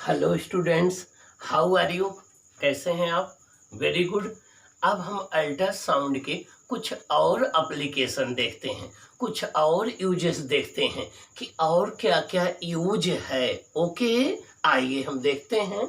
Hello students, how are you? कैसे हैं आप? Very good. अब हम अल्ट्रासाउंड के कुछ और एप्लीकेशन देखते हैं, कुछ और यूजेस देखते हैं कि और क्या क्या यूज है। ओके, आइए हम देखते हैं।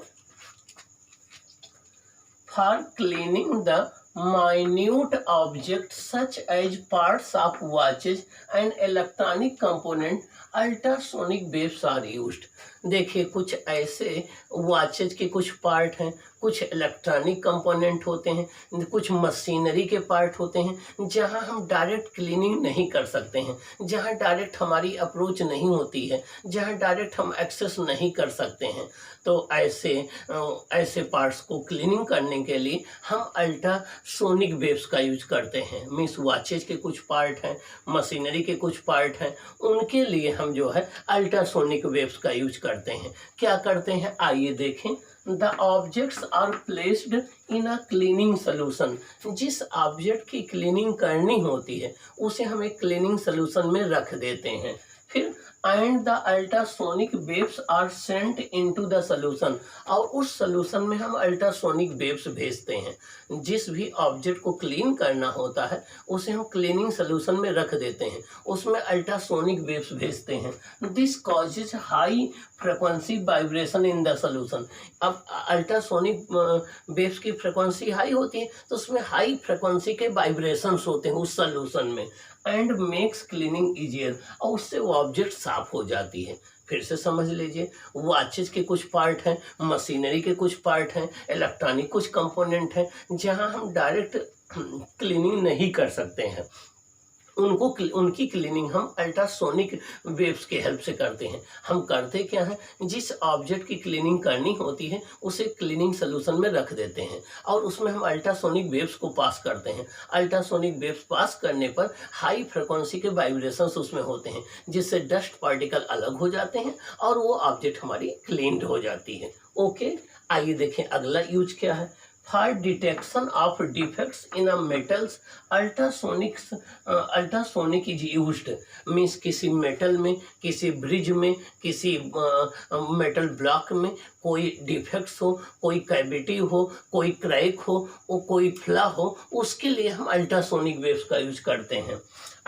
For cleaning the minute objects such as parts of watches and electronic component, ultrasonic waves are used. देखिए, कुछ ऐसे वॉचेज के कुछ पार्ट हैं, कुछ इलेक्ट्रॉनिक कंपोनेंट होते हैं, कुछ मशीनरी के पार्ट होते हैं जहां हम डायरेक्ट क्लीनिंग नहीं कर सकते हैं, जहां डायरेक्ट हमारी अप्रोच नहीं होती है, जहां डायरेक्ट हम एक्सेस नहीं कर सकते हैं। तो ऐसे पार्ट्स को क्लीनिंग करने के लिए हम अल्ट्रासोनिक वेव्स का यूज करते हैं। मीन्स वॉचेज के कुछ पार्ट हैं, मशीनरी के कुछ पार्ट हैं, उनके लिए हम जो है अल्ट्रासोनिक वेव्स का यूज करते हैं। क्या करते हैं, आइए देखें। The objects are placed in a cleaning solution. जिस ऑब्जेक्ट की क्लीनिंग करनी होती है उसे हम एक क्लीनिंग सोल्यूशन में रख देते हैं। फिर and the ultrasonic waves are sent into the solution, और उस सोल्यूशन में हम अल्ट्रासोनिक वेव्स भेजते हैं। जिस भी ऑब्जेक्ट को क्लीन करना होता है उसे हम क्लीनिंग सोल्यूशन में रख देते हैं, उसमें अल्ट्रासोनिक वेव्स भेजते हैं। This causes high frequency vibration in the solution. अब अल्ट्रासोनिक वेव्स की फ्रिक्वेंसी हाई होती है तो उसमें हाई फ्रिक्वेंसी के वाइब्रेशंस होते हैं उस सोल्यूशन में, एंड मेक्स क्लीनिंग इजियर, और उससे वो ऑब्जेक्ट साफ हो जाती है। फिर से समझ लीजिए, वॉचेज के कुछ पार्ट हैं, मशीनरी के कुछ पार्ट हैं, इलेक्ट्रॉनिक कुछ कंपोनेंट हैं जहां हम डायरेक्ट क्लीनिंग नहीं कर सकते हैं, उनकी क्लीनिंग हम अल्ट्रासोनिक वेव्स के हेल्प से करते हैं। हम करते क्या है, जिस ऑब्जेक्ट की क्लीनिंग करनी होती है उसे क्लीनिंग सोल्यूशन में रख देते हैं और उसमें हम अल्ट्रासोनिक वेव्स को पास करते हैं। अल्ट्रासोनिक वेव्स पास करने पर हाई फ्रिक्वेंसी के वाइब्रेशंस उसमें होते हैं, जिससे डस्ट पार्टिकल अलग हो जाते हैं और वो ऑब्जेक्ट हमारी क्लीन्ड हो जाती है। ओके, आइए देखें अगला यूज क्या है। For detection of defects in a metals, ultrasonic is used. Means किसी मेटल में, किसी ब्रिज में, किसी मेटल ब्लॉक में कोई डिफेक्ट्स हो, कोई कैविटी हो, कोई क्रैक हो, कोई फ्ला हो, उसके लिए हम अल्ट्रासोनिक वेव्स का यूज करते हैं।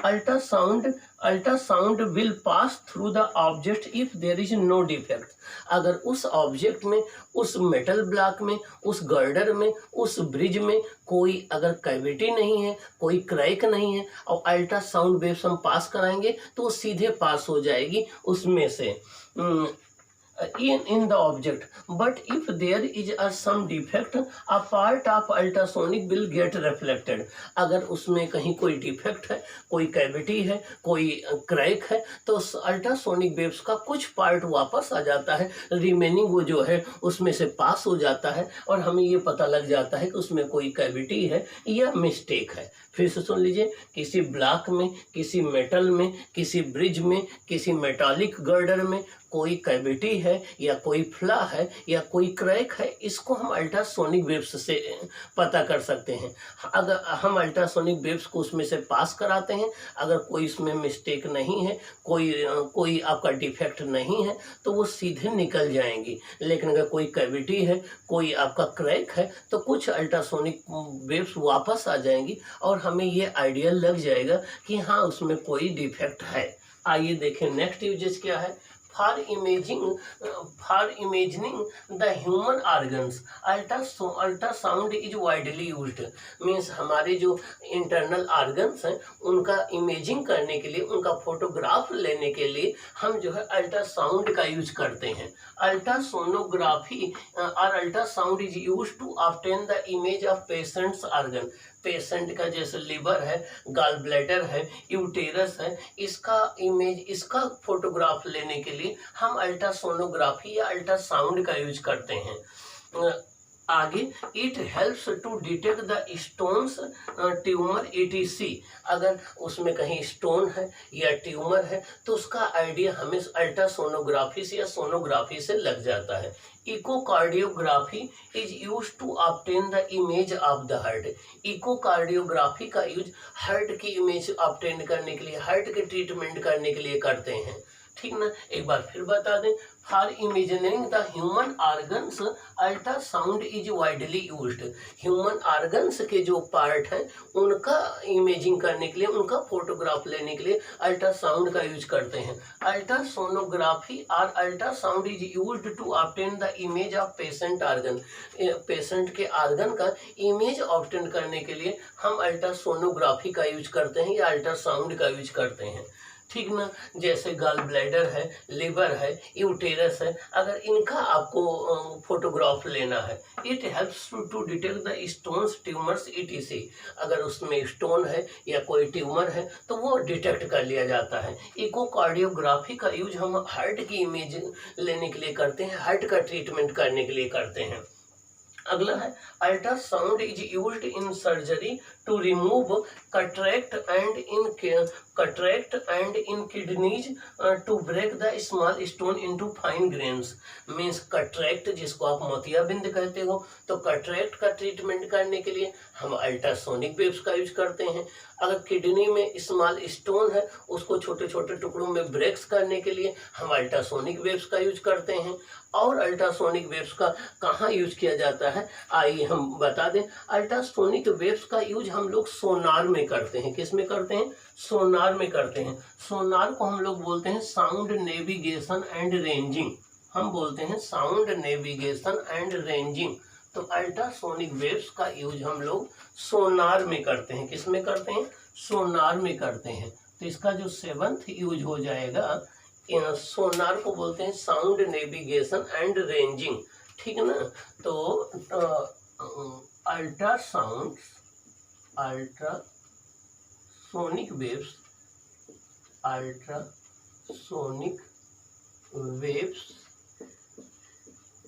Ultrasound will pass through the object if there is no defect. अगर उस ऑब्जेक्ट में, उस मेटल ब्लॉक में, उस गर्डर में, उस ब्रिज में कोई अगर कैविटी नहीं है, कोई क्रैक नहीं है और अल्ट्रासाउंड वेव्स हम पास कराएंगे तो वो सीधे पास हो जाएगी उसमें से in the object. But if there is some defect, a part of ultrasonic will get reflected. अगर उसमें कहीं कोई डिफेक्ट है, कोई कैविटी है, कोई क्रैक है, तो अल्ट्रासोनिक वेव्स का कुछ पार्ट वापस आ जाता है, रिमेनिंग वो जो है उसमें से पास हो जाता है और हमें ये पता लग जाता है कि उसमें कोई कैविटी है या मिस्टेक है। फिर से सुन लीजिए, किसी ब्लॉक में, किसी मेटल में, किसी ब्रिज में, किसी मेटालिक गर्डर में कोई कैविटी है या कोई फ्ला है या कोई क्रैक है, इसको हम अल्ट्रासोनिक वेव्स से पता कर सकते हैं। अगर हम अल्ट्रासोनिक वेव्स को उसमें से पास कराते हैं, अगर कोई इसमें मिस्टेक नहीं है, कोई आपका डिफेक्ट नहीं है, तो वो सीधे निकल जाएंगी। लेकिन अगर कोई कैविटी है, कोई आपका क्रैक है, तो कुछ अल्ट्रासोनिक वेव्स वापस आ जाएंगी और हमें ये आइडिया लग जाएगा कि हाँ, उसमें कोई डिफेक्ट है। आइए देखें नेक्स्ट यूजेस क्या है। For imagining the human organs, ultrasound is widely used. Means हमारे जो इंटरनल ऑर्गन्स हैं उनका इमेजिंग करने के लिए, उनका फोटोग्राफ लेने के लिए हम जो है अल्ट्रासाउंड का यूज करते हैं। अल्ट्रासोनोग्राफी और ultrasound is used to obtain the image of patients organ. Patient का जैसे लिवर है, गॉल ब्लैडर है, यूटेरस है, इसका इमेज, इसका फोटोग्राफ लेने के लिए हम अल्ट्रासोनोग्राफी या अल्ट्रासाउंड का यूज करते हैं। आगे, it helps to detect the stones, tumour etc। अगर उसमें कहीं स्टोन है या ट्यूमर है तो उसका आइडिया हमें अल्ट्रासोनोग्राफी से या सोनोग्राफी से लग जाता है। Echocardiography is use to obtain the image of the heart. Echocardiography का यूज हार्ट की इमेज ऑब्टेन करने के लिए, हार्ट के ट्रीटमेंट करने के लिए करते हैं। ठीक ना। एक बार फिर बता दें, for imagining the human organs ultrasound is widely used. Human organs के जो पार्ट हैं उनका इमेजिंग करने के लिए, उनका फोटोग्राफ लेने के लिए अल्ट्रासाउंड का यूज करते हैं। अल्ट्रासोनोग्राफी और ultrasound is used to obtain the image of patient organ. Patient के ऑर्गन का इमेज ऑब्टेन करने के लिए हम अल्ट्रासोनोग्राफी का यूज करते हैं या अल्ट्रासाउंड का यूज करते हैं, ठीक ना। जैसे गॉल ब्लैडर है, लिवर है, यूटेरस है, अगर इनका आपको फोटोग्राफ लेना है, it helps to detect the stones, tumours etc। अगर उसमें स्टोन है या कोई ट्यूमर है तो वो डिटेक्ट कर लिया जाता है। इकोकार्डियोग्राफी का यूज हम हार्ट की इमेज लेने के लिए करते हैं, हार्ट का ट्रीटमेंट करने के लिए करते हैं। अगला है ultrasound is used in surgery to remove cataract and in kidneys to break the small stone into fine grains. Means cataract जिसको आप मोतियाबिंद कहते हो, तो कटरैक्ट का ट्रीटमेंट करने के लिए हम अल्ट्रासोनिक वेव्स का यूज करते हैं। अगर किडनी में स्मॉल स्टोन है उसको छोटे छोटे टुकड़ों में ब्रेक्स करने के लिए हम अल्ट्रासोनिक वेव्स का यूज करते हैं। और अल्ट्रासोनिक वेव्स का कहाँ यूज किया जाता है, आइए हम बता दें। अल्ट्रासोनिक वेव्स का यूज हम लोग सोनार में करते हैं। किस में करते हैं? सोनार में करते हैं। सोनार को हम लोग बोलते हैं साउंड नेविगेशन एंड रेंजिंग। हम बोलते हैं साउंड नेविगेशन एंड रेंजिंग। तो अल्ट्रासोनिक वेव्स का यूज हम लोग सोनार में करते हैं। किस में करते हैं? सोनार में करते हैं। तो इसका जो 7th यूज हो जाएगा, सोनार को बोलते हैं साउंड नेविगेशन एंड रेंजिंग, ठीक है ना। तो ultrasonic waves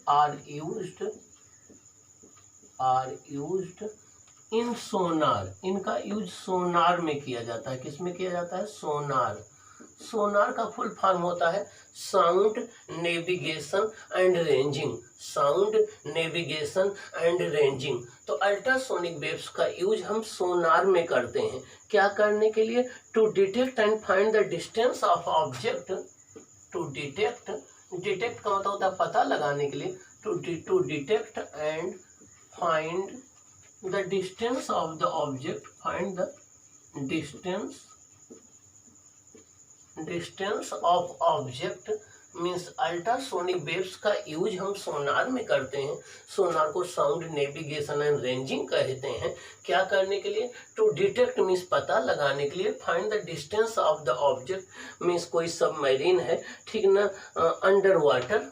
are used in sonar. इनका यूज सोनार में किया जाता है। किस में किया जाता है? सोनार। सोनार का फुल फॉर्म होता है sound navigation and ranging. Sound navigation and ranging. तो अल्ट्रासोनिक वेव्स का यूज हम सोनार में करते हैं। क्या करने के लिए? To detect and find the distance of object. To detect, detect का मतलब होता है पता लगाने के लिए। To detect and find the distance of the object. Find the distance of object means ultrasonic waves का यूज हम सोनार में करते हैं। सोनार को साउंड नेविगेशन एंड रेंजिंग कहते हैं। क्या करने के लिए? टू डिटेक्ट मीन्स पता लगाने के लिए। Find the distance of the object means कोई सबमरीन है, ठीक ना, अंडर वाटर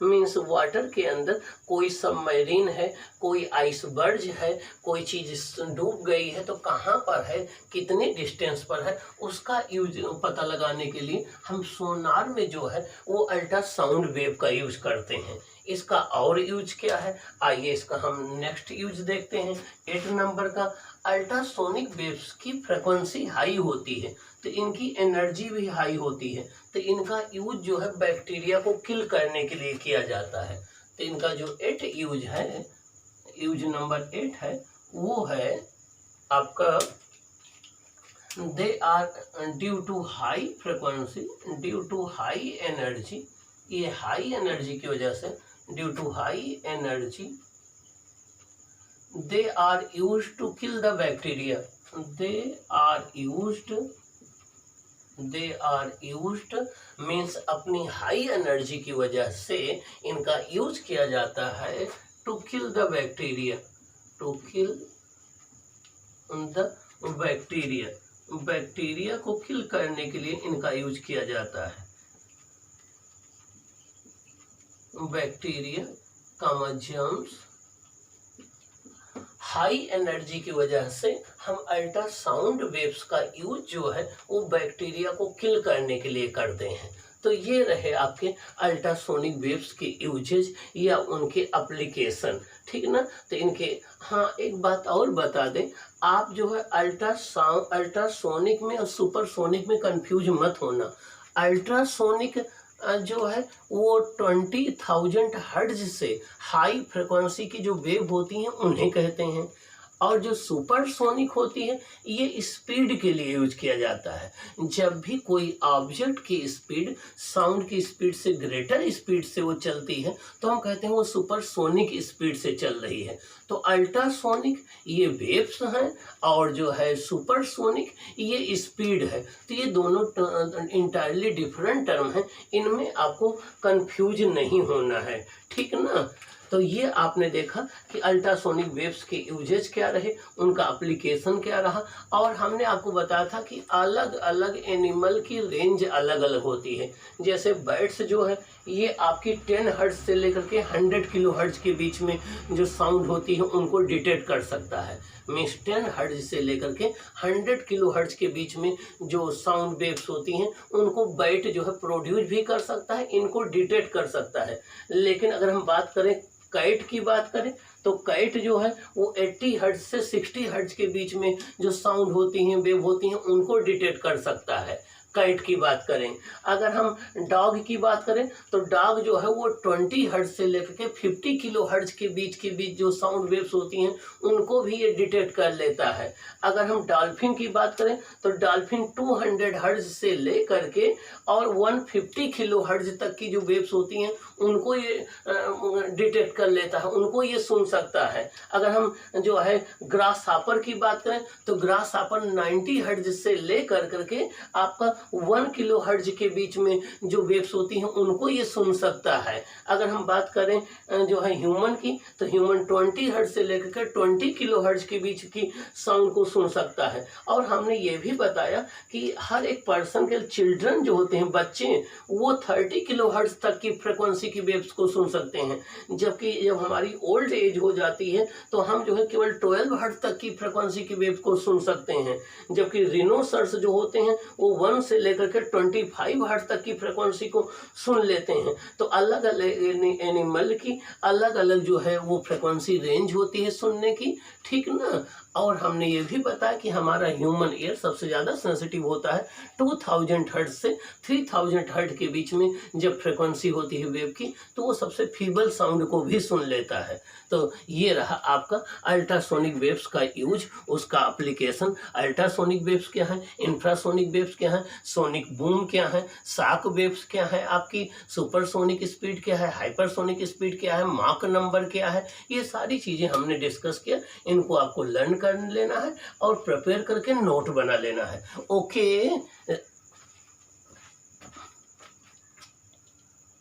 मीन्स वाटर के अंदर कोई सबमरीन है, कोई आइसबर्ग है, कोई चीज डूब गई है तो कहाँ पर है, कितने डिस्टेंस पर है, उसका यूज पता लगाने के लिए हम सोनार में जो है वो अल्ट्रासाउंड वेव का यूज करते हैं। इसका और यूज क्या है, आइए इसका हम नेक्स्ट यूज देखते हैं। 8 नंबर का, अल्ट्रासोनिक वेव्स की फ्रिक्वेंसी हाई होती है तो इनकी एनर्जी भी हाई होती है। तो इनका यूज जो है बैक्टीरिया को किल करने के लिए किया जाता है। तो इनका जो 8 यूज है, यूज नंबर 8 है, वो है आपका they are due to high frequency, due to high energy. ये हाई एनर्जी की वजह से, due to high energy they are used to kill the bacteria. they are used means अपनी हाई एनर्जी की वजह से इनका यूज किया जाता है to kill the bacteria. To kill the bacteria, bacteria को किल करने के लिए इनका यूज किया जाता है। बैक्टीरिया कामा जर्म्स, हाई एनर्जी की वजह से हम अल्ट्रासाउंड वेव्स का यूज जो है वो बैक्टीरिया को किल करने के लिए करते हैं। तो ये रहे आपके अल्ट्रासोनिक वेव्स के यूजेज या उनके एप्लीकेशन, ठीक ना। तो इनके, हाँ एक बात और बता दें, आप जो है अल्ट्रासोनिक में और सुपरसोनिक में कंफ्यूज मत होना। जो है वो 20,000 हर्ट्ज से हाई फ्रिक्वेंसी की जो वेव होती हैं उन्हें कहते हैं। और जो सुपरसोनिक होती है ये स्पीड के लिए यूज किया जाता है। जब भी कोई ऑब्जेक्ट की स्पीड साउंड की स्पीड से ग्रेटर स्पीड से वो चलती है तो हम कहते हैं वो सुपरसोनिक स्पीड से चल रही है। तो अल्ट्रासोनिक ये वेव्स हैं और जो है सुपरसोनिक ये स्पीड है। तो ये दोनों इंटायरली डिफरेंट टर्म हैं, इनमें आपको कंफ्यूज नहीं होना है, ठीक ना। तो ये आपने देखा कि अल्ट्रासोनिक वेव्स के यूजेज क्या रहे, उनका एप्लीकेशन क्या रहा, और हमने आपको बताया था कि अलग अलग एनिमल की रेंज अलग अलग होती है। जैसे बर्ड्स जो है ये आपकी 10 हर्ट्ज से लेकर के 100 किलो हर्ट्ज के बीच में जो साउंड होती है उनको डिटेक्ट कर सकता है। मीन्स 10 हर्ट्ज से लेकर के 100 किलो हर्ट्ज के बीच में जो साउंड वेव्स होती हैं उनको बर्ड जो है प्रोड्यूस भी कर सकता है, इनको डिटेक्ट कर सकता है। लेकिन अगर हम बात करें काइट की बात करें तो काइट जो है वो 80 हर्ट्ज से 60 हर्ट्ज के बीच में जो साउंड होती हैं वेव होती हैं उनको डिटेक्ट कर सकता है। काइट की बात करें, अगर हम डॉग की बात करें तो डॉग जो है वो 20 हर्ट्ज से लेकर के 50 किलो हर्ट्ज के बीच जो साउंड वेव्स होती हैं उनको भी ये डिटेक्ट कर लेता है। अगर हम डॉल्फिन की बात करें तो डॉल्फिन 200 हर्ट्ज से लेकर के और 150 किलो हर्ट्ज तक की जो वेव्स होती हैं उनको ये डिटेक्ट कर लेता है, उनको ये सुन सकता है। अगर हम जो है ग्रास हापर की बात करें तो ग्रास हापर 90 हर्ट्ज से लेकर करके आपका 1 किलो हर्ट्ज के बीच में जो वेव्स होती हैं उनको ये सुन सकता है। अगर हम बात करें जो है ह्यूमन की तो ह्यूमन 20 हर्ट्ज से लेकर के 20 किलो हर्ट्ज के बीच की साउंड को सुन सकता है। और हमने ये भी बताया कि हर एक पर्सन के चिल्ड्रन जो होते हैं बच्चे वो 30 किलो हर्ट्ज तक की फ्रिक्वेंसी की वेव्स को सुन सकते हैं, जबकि जब हमारी ओल्ड एज हो जाती है तो हम जो है केवल 12 हर्ट्ज तक की फ्रिक्वेंसी की वेव को सुन सकते हैं। जबकि रिनोसर्स जो होते हैं वो 1 से लेकर के 25 हर्ट्ज तक की फ्रिक्वेंसी को सुन लेते हैं। तो अलग अलग एनिमल की अलग अलग जो है वो फ्रिक्वेंसी रेंज होती है सुनने की, ठीक ना। और हमने ये भी बताया कि हमारा ह्यूमन ईयर सबसे ज़्यादा सेंसिटिव होता है 2000 हर्ट्ज से 3000 हर्ट्ज के बीच में जब फ्रिक्वेंसी होती है वेव की तो वो सबसे फीबल साउंड को भी सुन लेता है। तो ये रहा आपका अल्ट्रासोनिक वेव्स का यूज, उसका एप्लीकेशन। अल्ट्रासोनिक वेव्स क्या है, इंफ्रासोनिक वेव्स क्या है, सोनिक बूम क्या है, शॉक वेव्स क्या है, आपकी सुपरसोनिक स्पीड क्या है, हाइपरसोनिक स्पीड क्या है, माक नंबर क्या है, ये सारी चीज़ें हमने डिस्कस किया। इनको आपको लर्न कर लेना है और प्रिपेयर करके नोट बना लेना है। ओके।